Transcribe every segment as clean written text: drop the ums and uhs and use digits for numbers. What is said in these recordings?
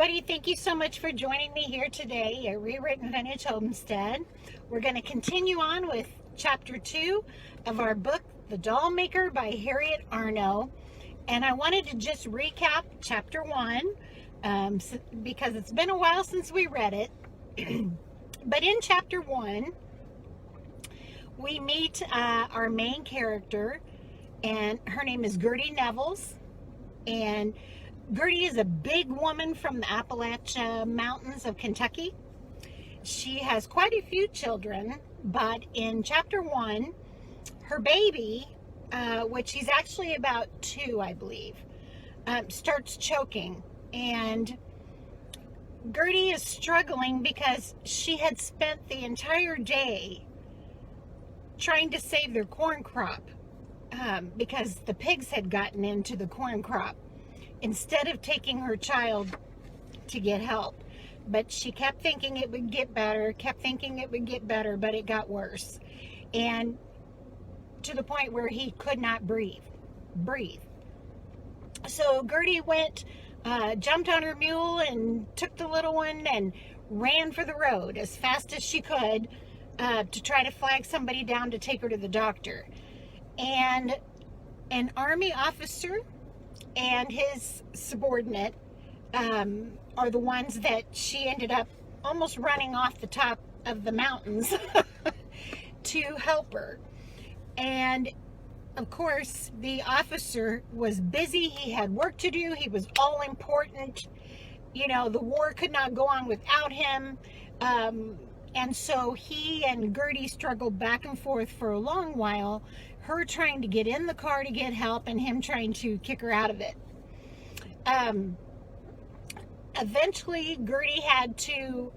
everybody. Thank you so much for joining me here today at Re-Written Vintage Homestead. We're going to continue on with Chapter 2 of our book, The Dollmaker by Harriett Arnow. And I wanted to just recap Chapter 1 because it's been a while since we read it. But in Chapter 1, we meet our main character, and her name is Gertie Nevels. And Gertie is a big woman from the Appalachian mountains of Kentucky. She has quite a few children, but in Chapter 1, her baby, which she's actually about 2, I believe, starts choking. And Gertie is struggling because she had spent the entire day trying to save their corn crop because the pigs had gotten into the corn crop, instead of taking her child to get help. But she kept thinking it would get better, but it got worse. And to the point where he could not breathe. So Gertie went, jumped on her mule and took the little one and ran for the road as fast as she could to try to flag somebody down to take her to the doctor. And an army officer and his subordinate are the ones that she ended up almost running off the top of the mountains to help her. And of course, the officer was busy. He had work to do. He was all important. You know, the war could not go on without him. And so he and Gertie struggled back and forth for a long while, her trying to get in the car to get help and him trying to kick her out of it. Eventually, Gertie had to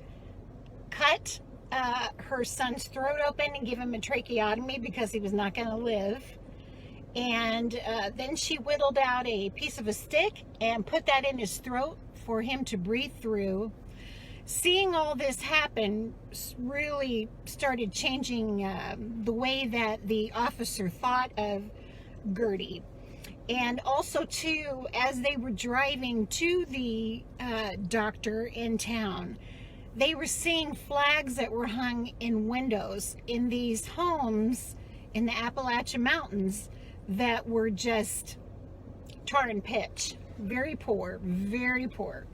cut her son's throat open and give him a tracheotomy because he was not going to live. And then she whittled out a piece of a stick and put that in his throat for him to breathe through. Seeing all this happen really started changing the way that the officer thought of Gertie. And also, too, as they were driving to the doctor in town, they were seeing flags that were hung in windows in these homes in the Appalachian Mountains that were just tar and pitch. Very poor, very poor.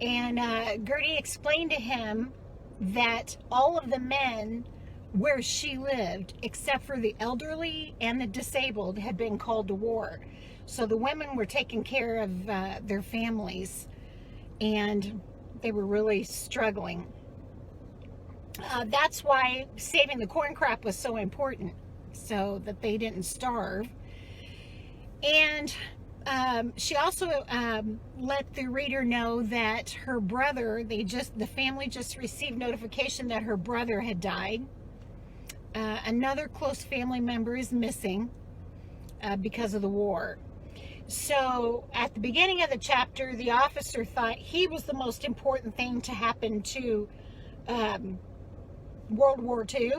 And Gertie explained to him that all of the men where she lived, except for the elderly and the disabled, had been called to war. So the women were taking care of their families, and they were really struggling. That's why saving the corn crop was so important, so that they didn't starve. And she also let the reader know that her brother, the family just received notification that her brother had died. Another close family member is missing because of the war. So at the beginning of the chapter, the officer thought he was the most important thing to happen to World War II.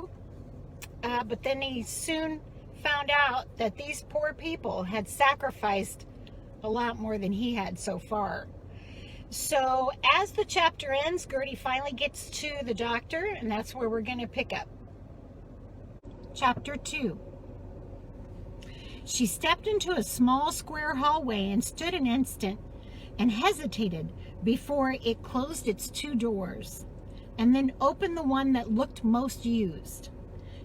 But then he soon found out that these poor people had sacrificed a lot more than he had so far. So as the chapter ends, Gertie finally gets to the doctor, and that's where we're going to pick up. Chapter 2. She stepped into a small square hallway and stood an instant and hesitated before it closed its 2 doors and then opened the one that looked most used.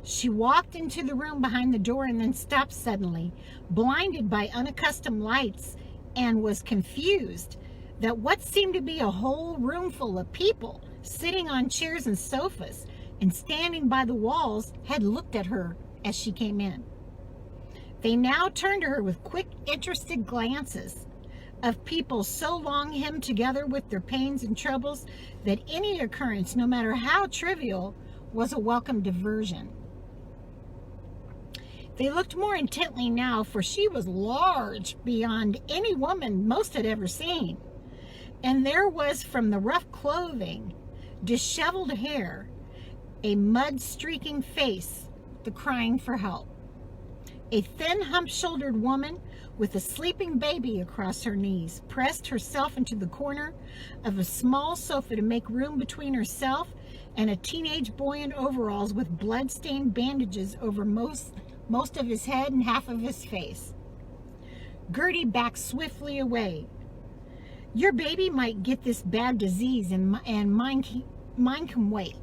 She walked into the room behind the door and then stopped suddenly, blinded by unaccustomed lights, and was confused that what seemed to be a whole room full of people sitting on chairs and sofas and standing by the walls had looked at her as she came in. They now turned to her with quick, interested glances of people so long hemmed together with their pains and troubles that any occurrence, no matter how trivial, was a welcome diversion. They looked more intently now, for she was large beyond any woman most had ever seen. And there was, from the rough clothing, disheveled hair, a mud-streaking face, the crying for help. A thin, hump-shouldered woman with a sleeping baby across her knees pressed herself into the corner of a small sofa to make room between herself and a teenage boy in overalls with blood-stained bandages over most of his head and half of his face. Gertie backed swiftly away. "Your baby might get this bad disease, and mine can wait."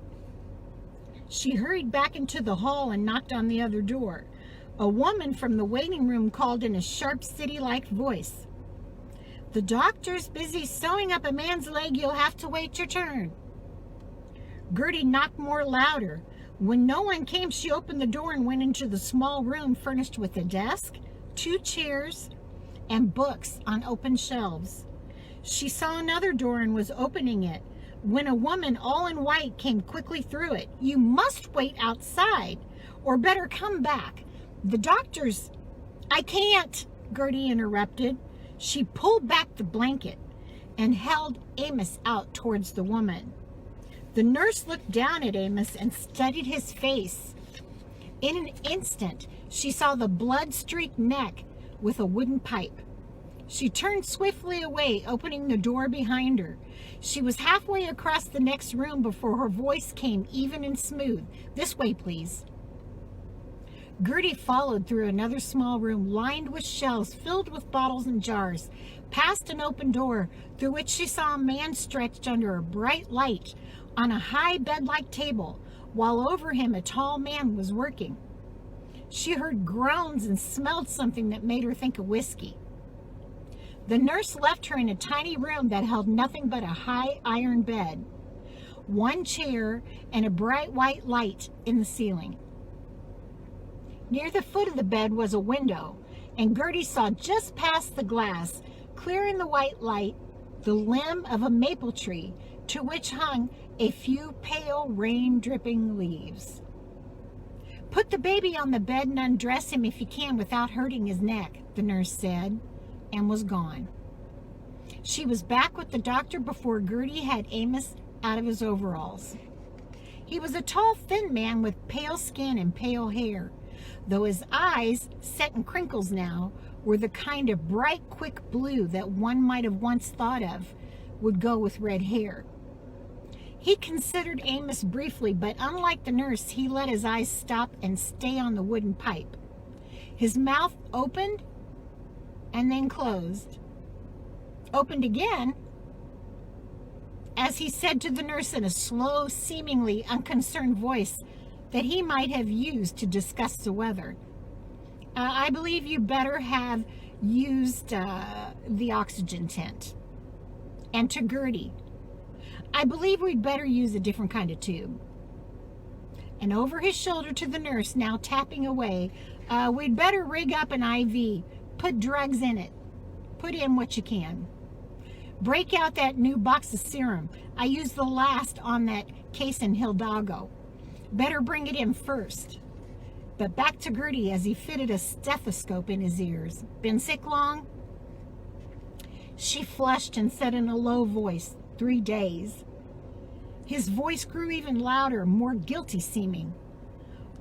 She hurried back into the hall and knocked on the other door. A woman from the waiting room called in a sharp, city-like voice. "The doctor's busy sewing up a man's leg. You'll have to wait your turn." Gertie knocked more louder. When no one came, she opened the door and went into the small room furnished with a desk, 2 chairs, and books on open shelves. She saw another door and was opening it when a woman all in white came quickly through it. "You must wait outside, or better come back. The doctor's—" "I can't," Gertie interrupted. She pulled back the blanket and held Amos out towards the woman. The nurse looked down at Amos and studied his face. In an instant, she saw the blood-streaked neck with a wooden pipe. She turned swiftly away, opening the door behind her. She was halfway across the next room before her voice came even and smooth. "This way, please." Gertie followed through another small room lined with shelves filled with bottles and jars, past an open door through which she saw a man stretched under a bright light on a high bed-like table, while over him a tall man was working. She heard groans and smelled something that made her think of whiskey. The nurse left her in a tiny room that held nothing but a high iron bed, 1 chair, and a bright white light in the ceiling. Near the foot of the bed was a window, and Gertie saw just past the glass, clear in the white light, the limb of a maple tree to which hung a few pale rain-dripping leaves. "Put the baby on the bed and undress him if you can without hurting his neck," the nurse said, and was gone. She was back with the doctor before Gertie had Amos out of his overalls. He was a tall, thin man with pale skin and pale hair, though his eyes, set in crinkles now, were the kind of bright, quick blue that one might have once thought of would go with red hair. He considered Amos briefly, but unlike the nurse, he let his eyes stop and stay on the wooden pipe. His mouth opened and then closed, opened again, as he said to the nurse in a slow, seemingly unconcerned voice that he might have used to discuss the weather, "I believe you better have used the oxygen tent." And to Gertie, "I believe we'd better use a different kind of tube." And over his shoulder to the nurse, now tapping away, "We'd better rig up an IV, put drugs in it, put in what you can. Break out that new box of serum. I used the last on that case in Hidalgo. Better bring it in first." But back to Gertie as he fitted a stethoscope in his ears. "Been sick long?" She flushed and said in a low voice, 3 days. His voice grew even louder, more guilty seeming.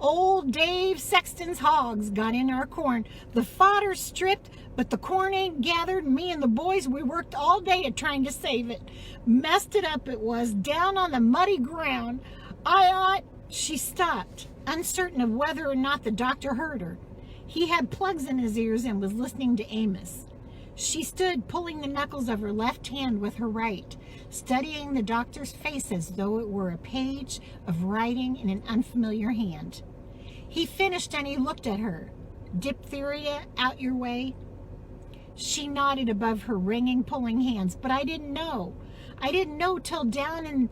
"Old Dave Sexton's hogs got in our corn. The fodder's stripped, but the corn ain't gathered. Me and the boys, we worked all day at trying to save it. Messed it up it was, down on the muddy ground. I ought—" She stopped, uncertain of whether or not the doctor heard her. He had plugs in his ears and was listening to Amos. She stood pulling the knuckles of her left hand with her right, studying the doctor's face as though it were a page of writing in an unfamiliar hand. He finished and he looked at her. "Diphtheria out your way?" She nodded above her wringing, pulling hands. "But I didn't know. I didn't know till down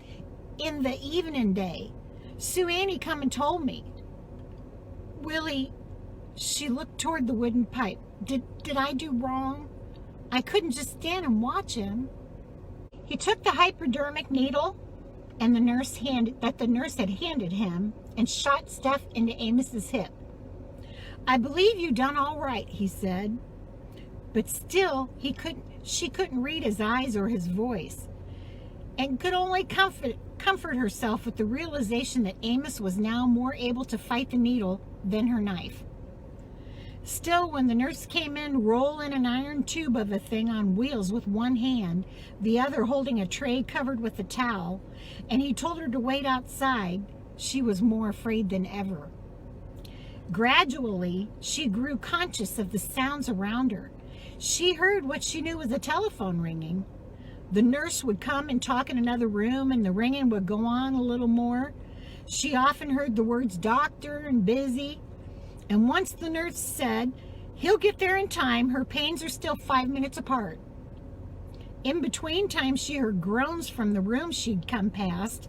in the evening day. Sue Annie come and told me." "Willie," she looked toward the wooden pipe. Did I do wrong? I couldn't just stand and watch him." He took the hypodermic needle and the nurse had handed him and shot stuff into Amos's hip. "I believe you done all right," he said. But still she couldn't read his eyes or his voice, and could only comfort herself with the realization that Amos was now more able to fight the needle than her knife. Still, when the nurse came in rolling an iron tube of a thing on wheels with one hand, the other holding a tray covered with a towel, and he told her to wait outside, she was more afraid than ever. Gradually, she grew conscious of the sounds around her. She heard what she knew was a telephone ringing. The nurse would come and talk in another room, and the ringing would go on a little more. She often heard the words doctor and busy. And once the nurse said, "He'll get there in time, her pains are still 5 minutes apart." In between times, she heard groans from the room she'd come past,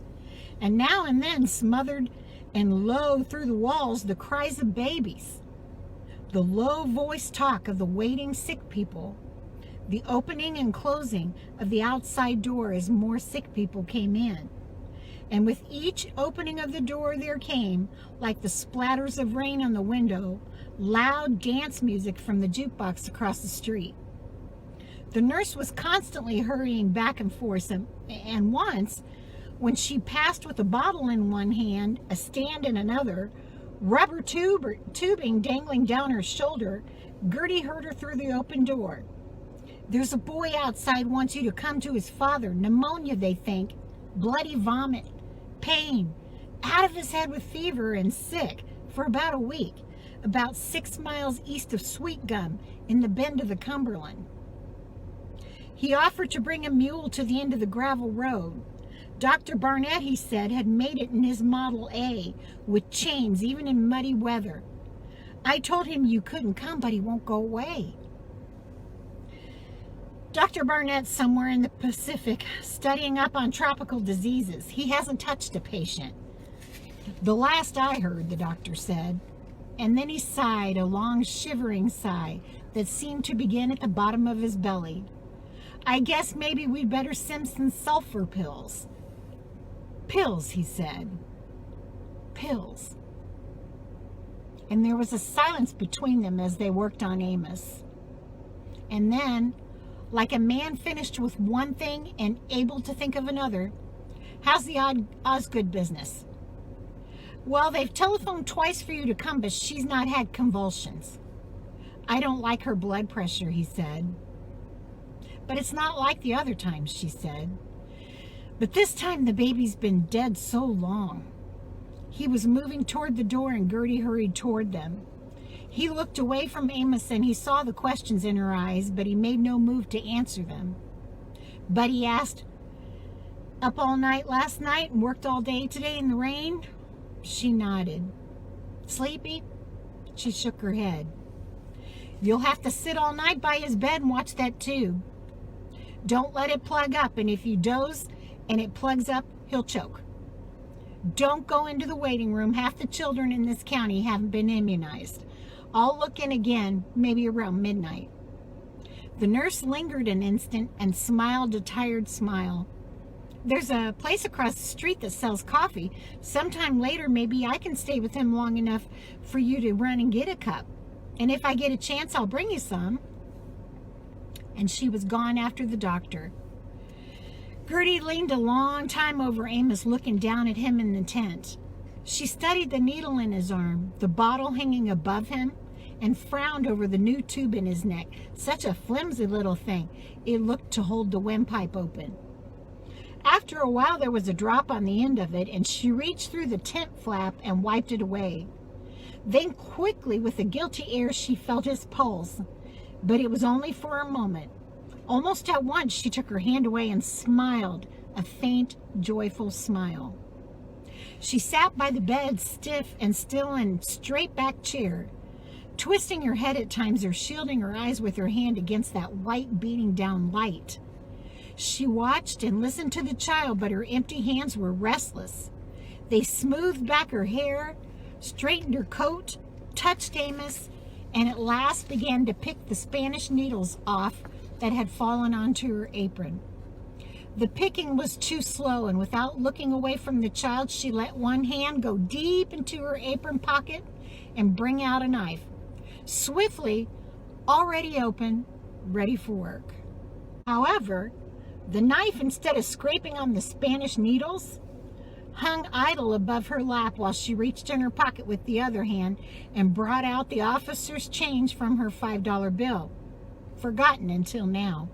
and now and then, smothered and low through the walls, the cries of babies, the low-voiced talk of the waiting sick people, the opening and closing of the outside door as more sick people came in. And with each opening of the door there came, like the splatters of rain on the window, loud dance music from the jukebox across the street. The nurse was constantly hurrying back and forth, and once, when she passed with a bottle in one hand, a stand in another, rubber tubing dangling down her shoulder, Gertie heard her through the open door. "There's a boy outside wants you to come to his father. Pneumonia, they think. Bloody vomit. Pain. Out of his head with fever and sick for about a week. About 6 miles east of Sweet Gum in the bend of the Cumberland. He offered to bring a mule to the end of the gravel road. Dr. Barnett, he said, had made it in his Model A with chains even in muddy weather. I told him you couldn't come, but he won't go away." Dr. Barnett's somewhere in the Pacific studying up on tropical diseases. He hasn't touched a patient. "The last I heard," the doctor said. And then he sighed, a long shivering sigh that seemed to begin at the bottom of his belly. "I guess maybe we'd better send some sulfur pills." "Pills," he said. "Pills." And there was a silence between them as they worked on Amos. And then, like a man finished with one thing and able to think of another, "How's the Osgood business?" "Well, they've telephoned twice for you to come, but she's not had convulsions." "I don't like her blood pressure," he said. "But it's not like the other times," she said. "But this time the baby's been dead so long." He was moving toward the door, and Gertie hurried toward them. He looked away from Amos, and he saw the questions in her eyes, but he made no move to answer them. But he asked, "Up all night last night and worked all day today in the rain?" She nodded. "Sleepy?" She shook her head. "You'll have to sit all night by his bed and watch that tube. Don't let it plug up, and if you doze and it plugs up, he'll choke. Don't go into the waiting room. Half the children in this county haven't been immunized. I'll look in again, maybe around midnight." The nurse lingered an instant and smiled a tired smile. "There's a place across the street that sells coffee. Sometime later, maybe I can stay with him long enough for you to run and get a cup. And if I get a chance, I'll bring you some." And she was gone after the doctor. Gertie leaned a long time over Amos, looking down at him in the tent. She studied the needle in his arm, the bottle hanging above him, and frowned over the new tube in his neck. Such a flimsy little thing. It looked to hold the windpipe open. After a while, there was a drop on the end of it, and she reached through the tent flap and wiped it away. Then quickly, with a guilty air, she felt his pulse, but it was only for a moment. Almost at once, she took her hand away and smiled, a faint, joyful smile. She sat by the bed, stiff and still in straight-back chair, twisting her head at times or shielding her eyes with her hand against that white beating down light. She watched and listened to the child, but her empty hands were restless. They smoothed back her hair, straightened her coat, touched Amos, and at last began to pick the Spanish needles off that had fallen onto her apron. The picking was too slow, and without looking away from the child, she let one hand go deep into her apron pocket and bring out a knife, swiftly, already open, ready for work. However, the knife, instead of scraping on the Spanish needles, hung idle above her lap while she reached in her pocket with the other hand and brought out the officer's change from her $5 bill, forgotten until now.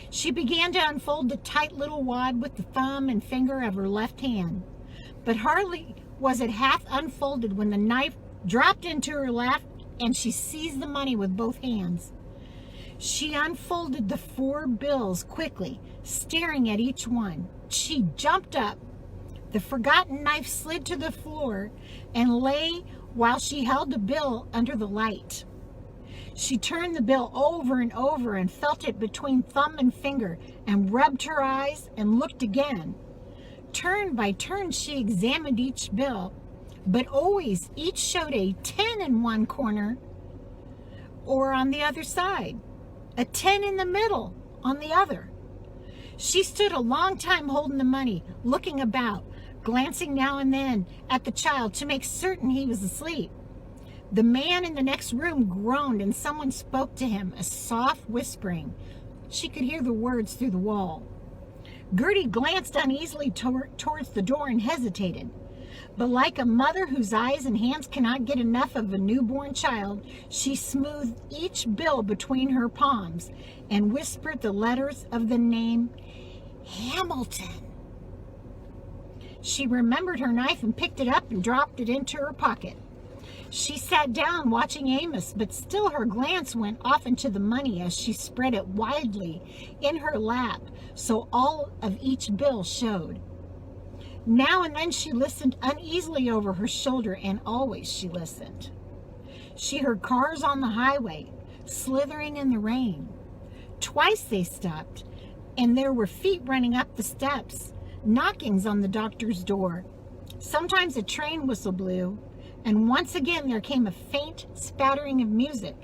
She began to unfold the tight little wad with the thumb and finger of her left hand, but hardly was it half unfolded when the knife dropped into her lap and she seized the money with both hands. She unfolded the 4 bills quickly, staring at each one. She jumped up. The forgotten knife slid to the floor and lay while she held the bill under the light. She turned the bill over and over and felt it between thumb and finger and rubbed her eyes and looked again. Turn by turn she examined each bill, but always each showed a 10 in one corner or on the other side, a 10 in the middle on the other. She stood a long time holding the money, looking about, glancing now and then at the child to make certain he was asleep. The man in the next room groaned and someone spoke to him, a soft whispering. She could hear the words through the wall. Gertie glanced uneasily towards the door and hesitated. But like a mother whose eyes and hands cannot get enough of a newborn child, she smoothed each bill between her palms and whispered the letters of the name Hamilton. She remembered her knife and picked it up and dropped it into her pocket. She sat down watching Amos, but still her glance went off into the money as she spread it widely in her lap so all of each bill showed. Now and then she listened uneasily over her shoulder, and always she listened. She heard cars on the highway, slithering in the rain. Twice they stopped, and there were feet running up the steps, knockings on the doctor's door. Sometimes a train whistle blew, and once again there came a faint spattering of music.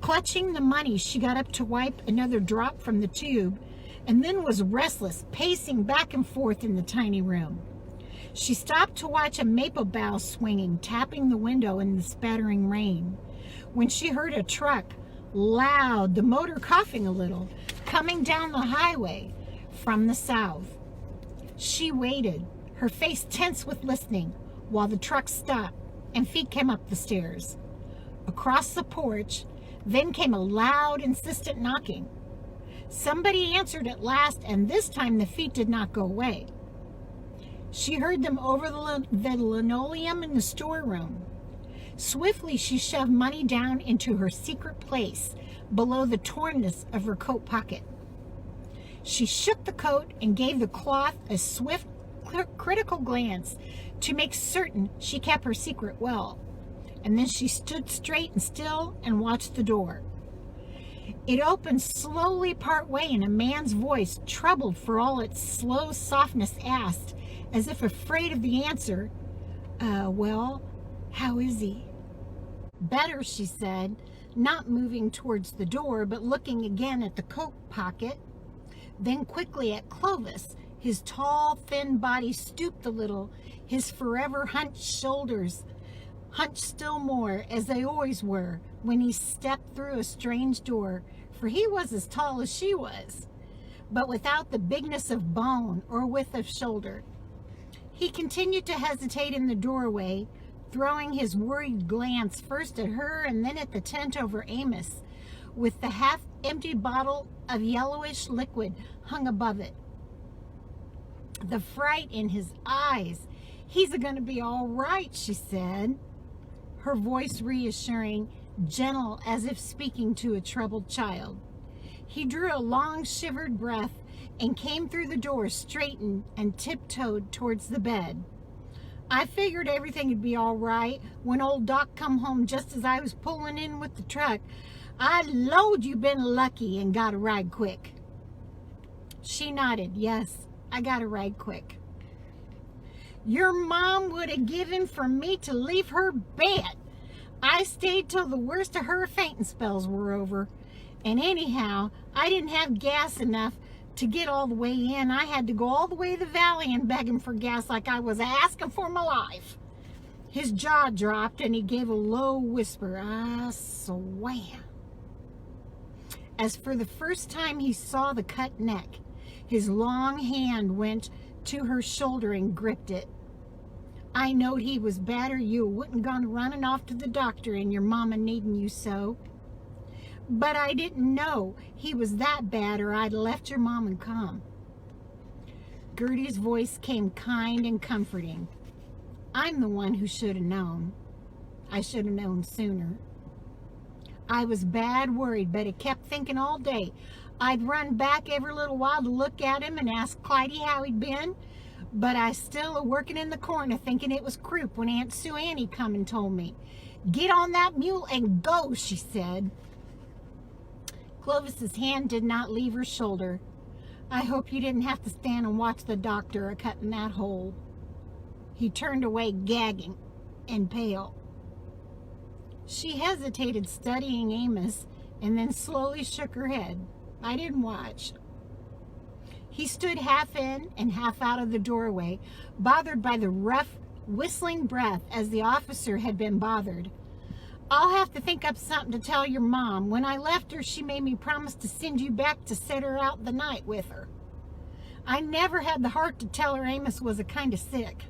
Clutching the money, she got up to wipe another drop from the tube, and then was restless, pacing back and forth in the tiny room. She stopped to watch a maple bough swinging, tapping the window in the spattering rain, when she heard a truck, loud, the motor coughing a little, coming down the highway from the south. She waited, her face tense with listening, while the truck stopped and feet came up the stairs. Across the porch, then came a loud, insistent knocking. Somebody answered at last, and this time the feet did not go away. She heard them over the linoleum in the storeroom. Swiftly she shoved money down into her secret place below the tornness of her coat pocket. She shook the coat and gave the cloth a swift, critical glance to make certain she kept her secret well, and then she stood straight and still and watched the door. It opened slowly part way, and a man's voice, troubled for all its slow softness, asked, as if afraid of the answer, well, how is he? Better, she said, not moving towards the door, but looking again at the coat pocket, then quickly at Clovis. His tall, thin body stooped a little, his forever hunched shoulders hunched still more, as they always were when he stepped through a strange door, for he was as tall as she was, but without the bigness of bone or width of shoulder. He continued to hesitate in the doorway, throwing his worried glance first at her and then at the tent over Amos, with the half-emptied bottle of yellowish liquid hung above it. The fright in his eyes. "He's going to be all right," she said, her voice reassuring, gentle as if speaking to a troubled child. He drew a long shivered breath and came through the door, straightened and tiptoed towards the bed. "I figured everything would be all right when old Doc come home just as I was pulling in with the truck. I lowed you been lucky and got a ride quick." She nodded. "Yes, I got a ride quick." "Your mom would have given for me to leave her bed. I stayed till the worst of her fainting spells were over. And anyhow, I didn't have gas enough to get all the way in. I had to go all the way to the valley and beg him for gas like I was asking for my life." His jaw dropped and he gave a low whisper, "I swam." As for the first time he saw the cut neck, his long hand went to her shoulder and gripped it. I knowed he was bad, or you wouldn't gone running off to the doctor and your mama needing you so. But I didn't know he was that bad, or I'd left your mom and come. Gertie's voice came kind and comforting. I'm the one who should have known. I should have known sooner. I was bad worried, but I kept thinking all day. I'd run back every little while to look at him and ask Clyde how he'd been, but I still a working in the corner thinking it was croup when Aunt Sue Annie come and told me. Get on that mule and go, she said. Clovis's hand did not leave her shoulder. I hope you didn't have to stand and watch the doctor a-cutting that hole. He turned away gagging and pale. She hesitated, studying Amos, and then slowly shook her head. I didn't watch. He stood half in and half out of the doorway, bothered by the rough, whistling breath as the officer had been bothered. I'll have to think up something to tell your mom. When I left her, she made me promise to send you back to set her out the night with her. I never had the heart to tell her Amos was a kind of sick.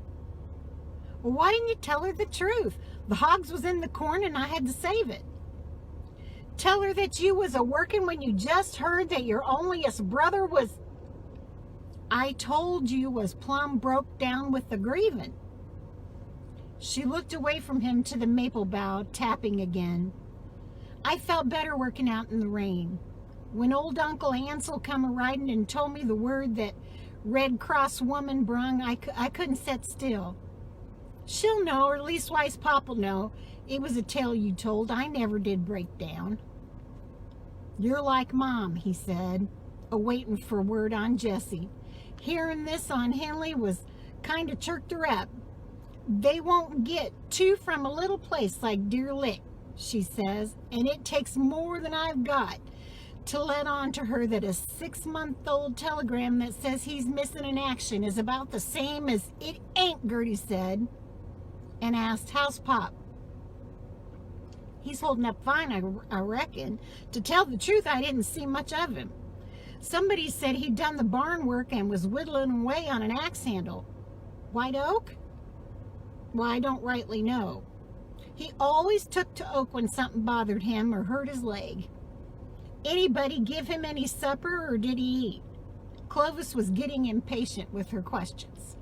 Well, why didn't you tell her the truth? The hogs was in the corn and I had to save it. Tell her that you was a-working when you just heard that your onlyest brother was... I told you was plumb broke down with the grieving. She looked away from him to the maple bough, tapping again. I felt better working out in the rain. When old Uncle Ansel come a-riding and told me the word that Red Cross woman brung, I couldn't sit still. She'll know, or leastwise Pop'll know. It was a tale you told. I never did break down. You're like Mom, he said, a-waiting for word on Jessie. Hearing this on Henley was kind of chirked her up. They won't get two from a little place like Deer Lick, she says, and it takes more than I've got to let on to her that a 6-month-old telegram that says he's missing in action is about the same as it ain't, Gertie said, and asked, how's Pop? He's holding up fine, I reckon. To tell the truth, I didn't see much of him. Somebody said he'd done the barn work and was whittling away on an axe handle. White oak? Well, I don't rightly know. He always took to oak when something bothered him or hurt his leg. Anybody give him any supper, or did he eat? Clovis was getting impatient with her questions.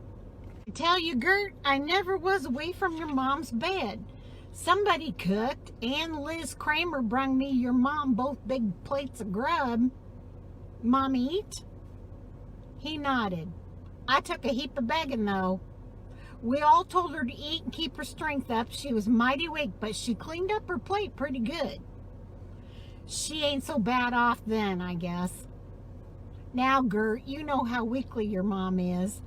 I tell you, Gert, I never was away from your mom's bed. Somebody cooked, and Liz Kramer brung me your mom both big plates of grub. Mom eat? He nodded. I took a heap of begging, though. We all told her to eat and keep her strength up. She was mighty weak, but she cleaned up her plate pretty good. She ain't so bad off then, I guess. Now, Gert, you know how weakly your mom is.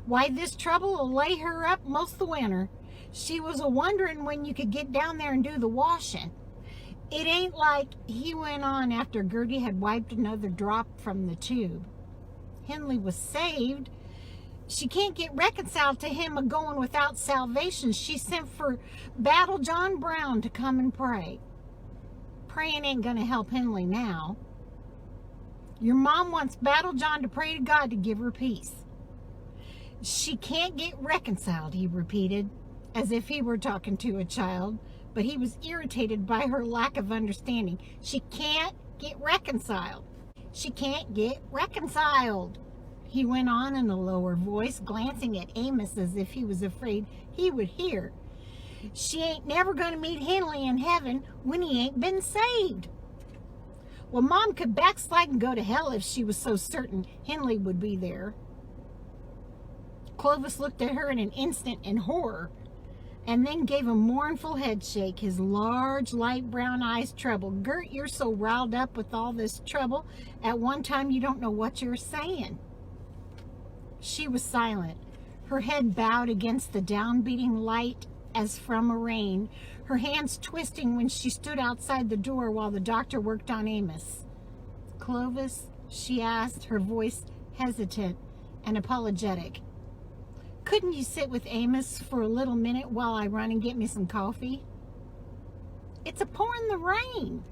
Why, this trouble will lay her up most the winter. She was a-wondering when you could get down there and do the washing. It ain't like, he went on after Gertie had wiped another drop from the tube. Henley was saved. She can't get reconciled to him a-going without salvation. She sent for Battle John Brown to come and pray. Praying ain't gonna help Henley now. Your mom wants Battle John to pray to God to give her peace. She can't get reconciled, he repeated, as if he were talking to a child, but he was irritated by her lack of understanding. She can't get reconciled. She can't get reconciled, he went on in a lower voice, glancing at Amos as if he was afraid he would hear. She ain't never gonna meet Henley in heaven when he ain't been saved. Well, Mom could backslide and go to hell if she was so certain Henley would be there. Clovis looked at her in an instant in horror, and then gave a mournful head shake. His large, light brown eyes troubled. Gert, you're so riled up with all this trouble. At one time, you don't know what you're saying. She was silent, her head bowed against the downbeating light as from a rain, her hands twisting when she stood outside the door while the doctor worked on Amos. Clovis, she asked, her voice hesitant and apologetic. Couldn't you sit with Amos for a little minute while I run and get me some coffee? It's a pouring the rain.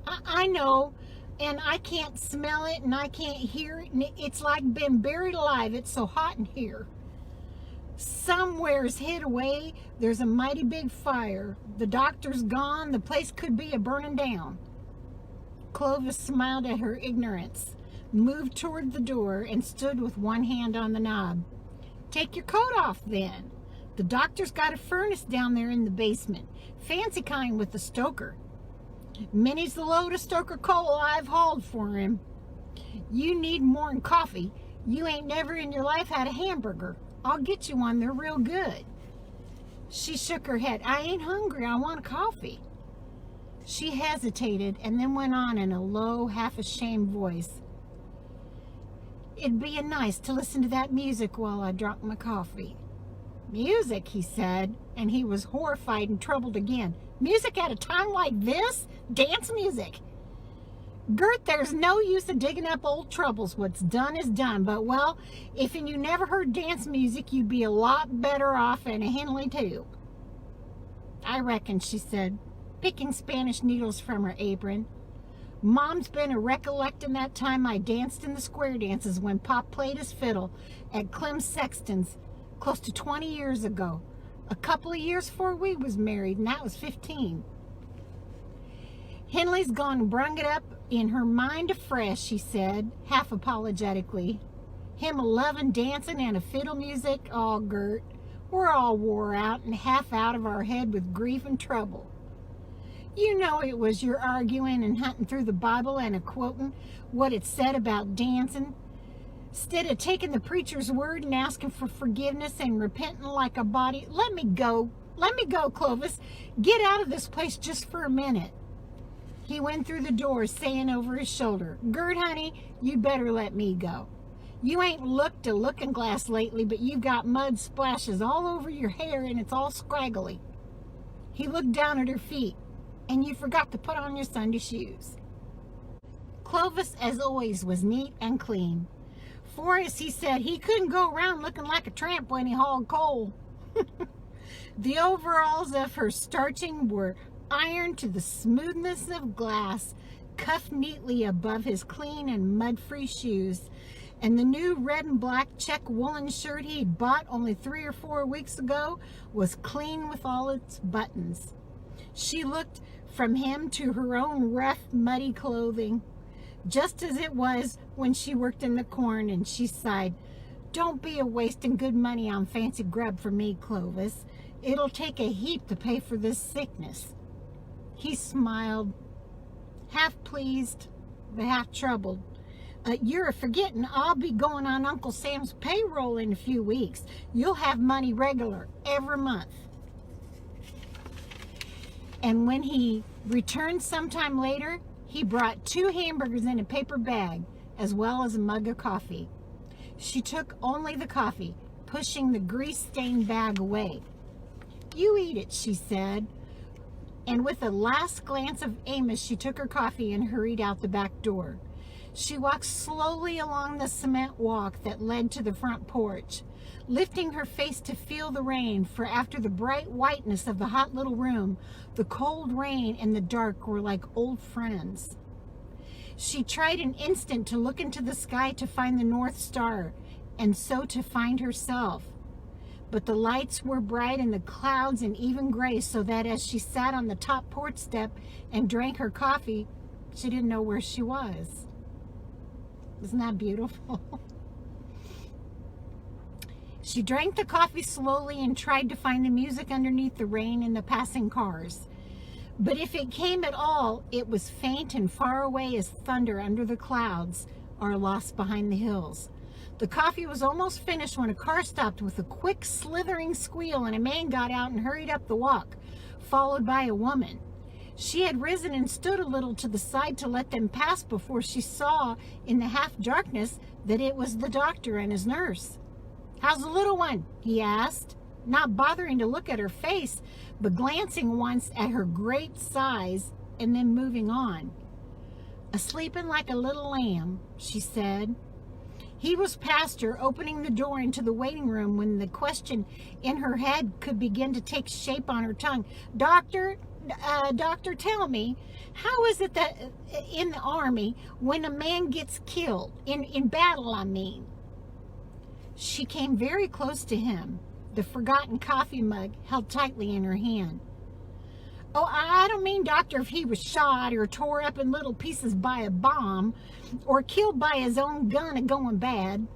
I know. and I can't smell it and I can't hear it, and it's like been buried alive. It's so hot in here. Somewhere's hid away. There's a mighty big fire. The doctor's gone. The place could be a burning down. Clovis smiled at her ignorance, moved toward the door, and stood with one hand on the knob. Take your coat off, then. The doctor's got a furnace down there in the basement. Fancy kind with the stoker. Many's the load of stoker coal I've hauled for him. You need more'n coffee. You ain't never in your life had a hamburger. I'll get you one. They're real good. She shook her head. I ain't hungry. I want coffee. She hesitated and then went on in a low, half-ashamed voice. It'd be nice to listen to that music while I drank my coffee. Music, he said, and he was horrified and troubled again. Music at a time like this? Dance music. Gert, there's no use of digging up old troubles. What's done is done. But, well, if you never heard dance music, you'd be a lot better off in a Henley, too. I reckon, she said, picking Spanish needles from her apron. Mom's been a recollecting that time I danced in the square dances when Pop played his fiddle at Clem Sexton's close to 20 years ago. A couple of years before we was married, and that was 15. Henley's gone and brung it up in her mind afresh, she said, half apologetically. Him a-lovin' dancing and a fiddle music. Oh, Gert, we're all wore out and half out of our head with grief and trouble. You know it was your arguing and hunting through the Bible and a-quoting what it said about dancing. Instead of taking the preacher's word and asking for forgiveness and repenting like a body. Let me go, Clovis. Get out of this place just for a minute. He went through the door, saying over his shoulder, Gert, honey, you'd better let me go. You ain't looked a looking glass lately, but you've got mud splashes all over your hair and it's all scraggly. He looked down at her feet. And you forgot to put on your Sunday shoes. Clovis, as always, was neat and clean. For, as he said, he couldn't go around looking like a tramp when he hauled coal. The overalls of her starching were ironed to the smoothness of glass, cuffed neatly above his clean and mud-free shoes, and the new red and black check woolen shirt he'd bought only 3 or 4 weeks ago was clean with all its buttons. She looked from him to her own rough, muddy clothing, just as it was when she worked in the corn, and she sighed, Don't be a-wasting good money on fancy grub for me, Clovis. It'll take a heap to pay for this sickness. He smiled, half pleased, but half troubled. You're forgetting I'll be going on Uncle Sam's payroll in a few weeks. You'll have money regular every month. And when he returned sometime later, he brought 2 hamburgers in a paper bag, as well as a mug of coffee. She took only the coffee, pushing the grease-stained bag away. You eat it, she said. And with a last glance of Amos, she took her coffee and hurried out the back door. She walked slowly along the cement walk that led to the front porch, lifting her face to feel the rain, for after the bright whiteness of the hot little room, the cold rain and the dark were like old friends. She tried an instant to look into the sky to find the North Star, and so to find herself. But the lights were bright and the clouds an even gray, so that as she sat on the top porch step and drank her coffee, she didn't know where she was. Isn't that beautiful? She drank the coffee slowly and tried to find the music underneath the rain and the passing cars. But if it came at all, it was faint and far away as thunder under the clouds or lost behind the hills. The coffee was almost finished when a car stopped with a quick slithering squeal, and a man got out and hurried up the walk, followed by a woman. She had risen and stood a little to the side to let them pass before she saw in the half-darkness that it was the doctor and his nurse. How's the little one? He asked, not bothering to look at her face, but glancing once at her great size and then moving on. Asleeping like a little lamb, she said. He was past her, opening the door into the waiting room when the question in her head could begin to take shape on her tongue. Doctor, Doctor, tell me, how is it that in the army, when a man gets killed, in battle, I mean? She came very close to him, the forgotten coffee mug held tightly in her hand. Oh, I don't mean, doctor, if he was shot or tore up in little pieces by a bomb or killed by his own gun and going bad.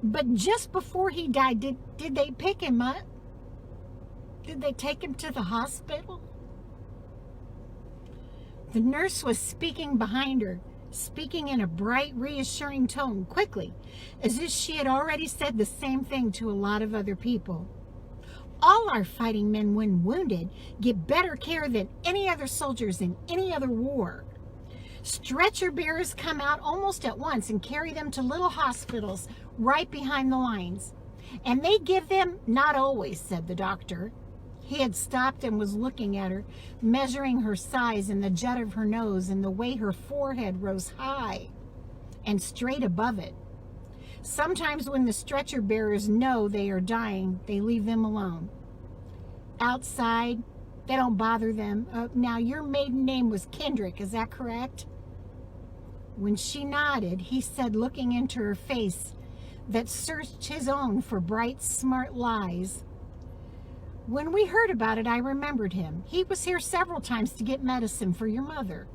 But just before he died, did they pick him up? Did they take him to the hospital? The nurse was speaking behind her, speaking in a bright, reassuring tone, quickly, as if she had already said the same thing to a lot of other people. All our fighting men, when wounded, get better care than any other soldiers in any other war. Stretcher bearers come out almost at once and carry them to little hospitals right behind the lines. And they give them, not always, said the doctor. He had stopped and was looking at her, measuring her size and the jet of her nose and the way her forehead rose high and straight above it. Sometimes when the stretcher bearers know they are dying, they leave them alone. Outside, they don't bother them. Now, your maiden name was Kendrick, is that correct? When she nodded, he said, looking into her face that searched his own for bright, smart lies. When we heard about it, I remembered him. He was here several times to get medicine for your mother.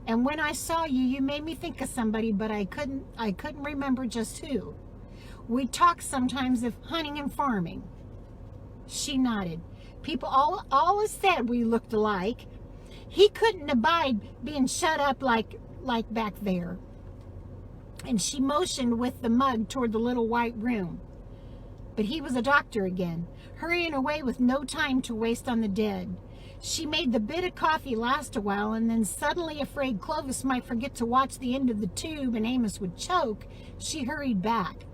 And when I saw you, you made me think of somebody, but I couldn't remember just who. We talked sometimes of hunting and farming. She nodded. People always said we looked alike. He couldn't abide being shut up like back there. And she motioned with the mug toward the little white room. But he was a doctor again, hurrying away with no time to waste on the dead. She made the bit of coffee last a while, and then suddenly afraid Clovis might forget to watch the end of the tube and Amos would choke, she hurried back.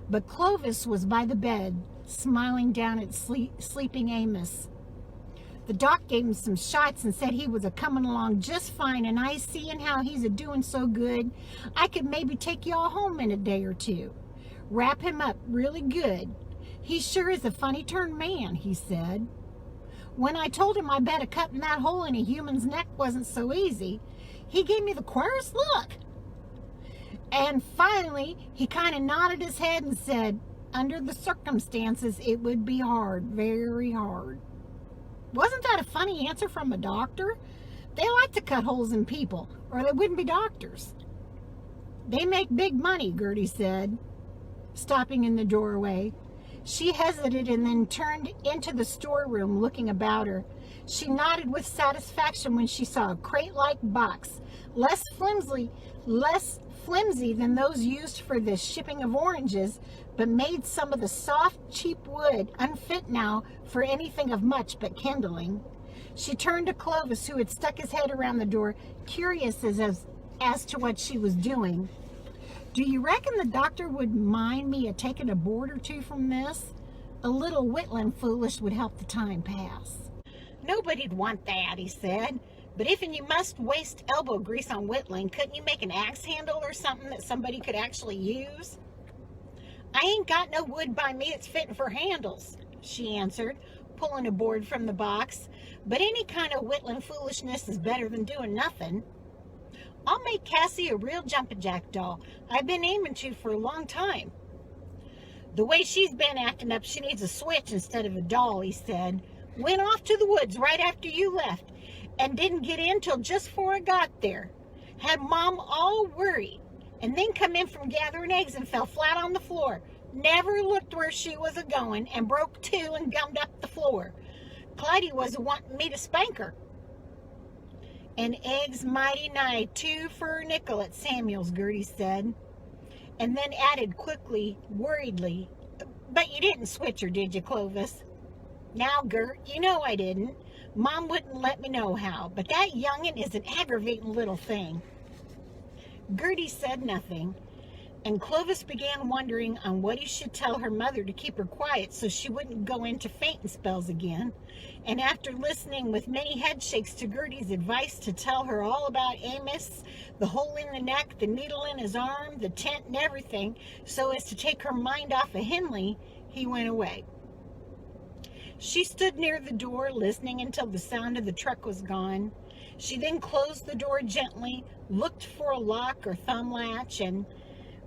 But Clovis was by the bed, smiling down at sleeping Amos. The doc gave him some shots and said he was a-coming along just fine, and I seeing how he's a-doing so good, I could maybe take you all home in a day or two. Wrap him up really good. He sure is a funny-turned man, he said. When I told him I bet a cutting that hole in a human's neck wasn't so easy, he gave me the queerest look. And finally, he kind of nodded his head and said, under the circumstances, it would be hard, very hard. Wasn't that a funny answer from a doctor? They like to cut holes in people, or they wouldn't be doctors. They make big money, Gertie said, stopping in the doorway. She hesitated and then turned into the storeroom, looking about her. She nodded with satisfaction when she saw a crate-like box, less flimsy than those used for the shipping of oranges, but made some of the soft, cheap wood unfit now for anything of much but kindling. She turned to Clovis, who had stuck his head around the door, curious as to what she was doing. Do you reckon the doctor would mind me taking a board or two from this? A little whittling foolish would help the time pass. Nobody'd want that, he said. But if you must waste elbow grease on whittling, couldn't you make an axe handle or something that somebody could actually use? I ain't got no wood by me that's fitting for handles, she answered, pulling a board from the box. But any kind of whittling foolishness is better than doing nothing. I'll make Cassie a real jumping jack doll. I've been aiming to for a long time. The way she's been acting up, she needs a switch instead of a doll, he said. Went off to the woods right after you left and didn't get in till just before I got there. Had Mom all worried and then come in from gathering eggs and fell flat on the floor. Never looked where she was a-going and broke two and gummed up the floor. Clyde was wanting me to spank her. And eggs mighty nigh 2 for a nickel at Samuel's, Gertie said, and then added quickly, worriedly, but you didn't switch her, did you, Clovis? Now, Gert, you know I didn't. Mom wouldn't let me know how, but that young'un is an aggravating little thing. Gertie said nothing, and Clovis began wondering on what he should tell her mother to keep her quiet so she wouldn't go into fainting spells again. And after listening with many head shakes to Gertie's advice to tell her all about Amos, the hole in the neck, the needle in his arm, the tent and everything, so as to take her mind off of Henley, he went away. She stood near the door, listening until the sound of the truck was gone. She then closed the door gently, looked for a lock or thumb latch, and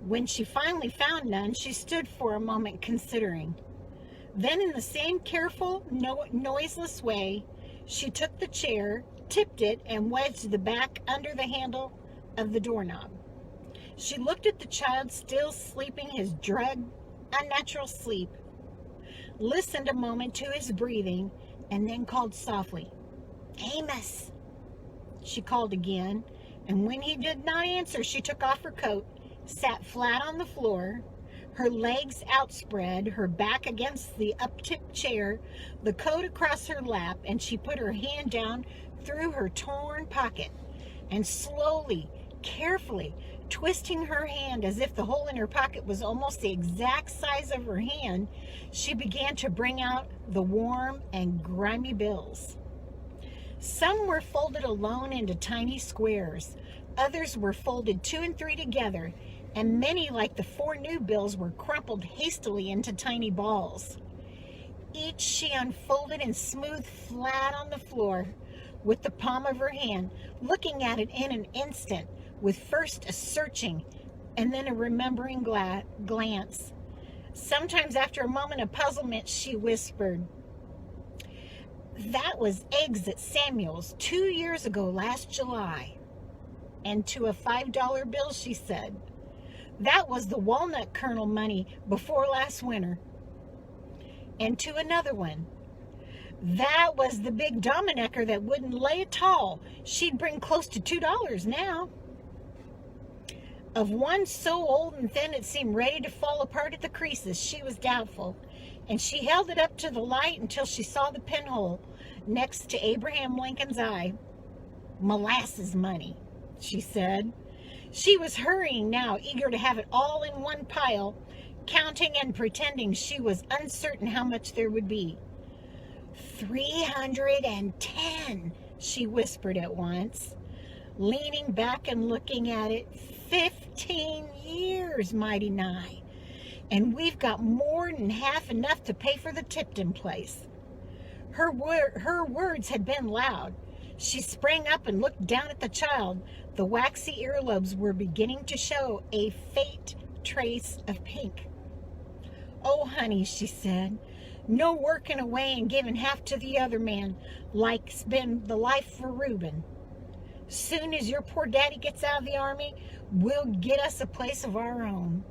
when she finally found none, she stood for a moment considering. Then, in the same careful, noiseless way, she took the chair, tipped it, and wedged the back under the handle of the doorknob. She looked at the child still sleeping his drugged, unnatural sleep, listened a moment to his breathing, and then called softly, "Amos!" She called again, and when he did not answer, she took off her coat, sat flat on the floor, her legs outspread, her back against the up-tipped chair, the coat across her lap, and she put her hand down through her torn pocket, and slowly, carefully, twisting her hand as if the hole in her pocket was almost the exact size of her hand, she began to bring out the warm and grimy bills. Some were folded alone into tiny squares. Others were folded 2 and 3 together, and many, like the 4 new bills, were crumpled hastily into tiny balls. Each she unfolded and smoothed flat on the floor with the palm of her hand, looking at it in an instant, with first a searching and then a remembering glance. Sometimes after a moment of puzzlement, she whispered, "That was eggs at Samuel's 2 years ago last July." And to a $5 bill, she said, "That was the walnut kernel money before last winter." And to another one, "That was the big Dollmaker that wouldn't lay at all. She'd bring close to $2 now." Of one so old and thin it seemed ready to fall apart at the creases, she was doubtful, and she held it up to the light until she saw the pinhole next to Abraham Lincoln's eye. "Molasses money," she said. She was hurrying now, eager to have it all in one pile, counting and pretending she was uncertain how much there would be. 310, she whispered at once, leaning back and looking at it. 15 years, mighty nigh, and we've got more than half enough to pay for the Tipton place. Her words had been loud. She sprang up and looked down at the child. The waxy earlobes were beginning to show a faint trace of pink. "Oh, honey," she said, "no working away and giving half to the other man like's been the life for Reuben. Soon as your poor daddy gets out of the army, we'll get us a place of our own."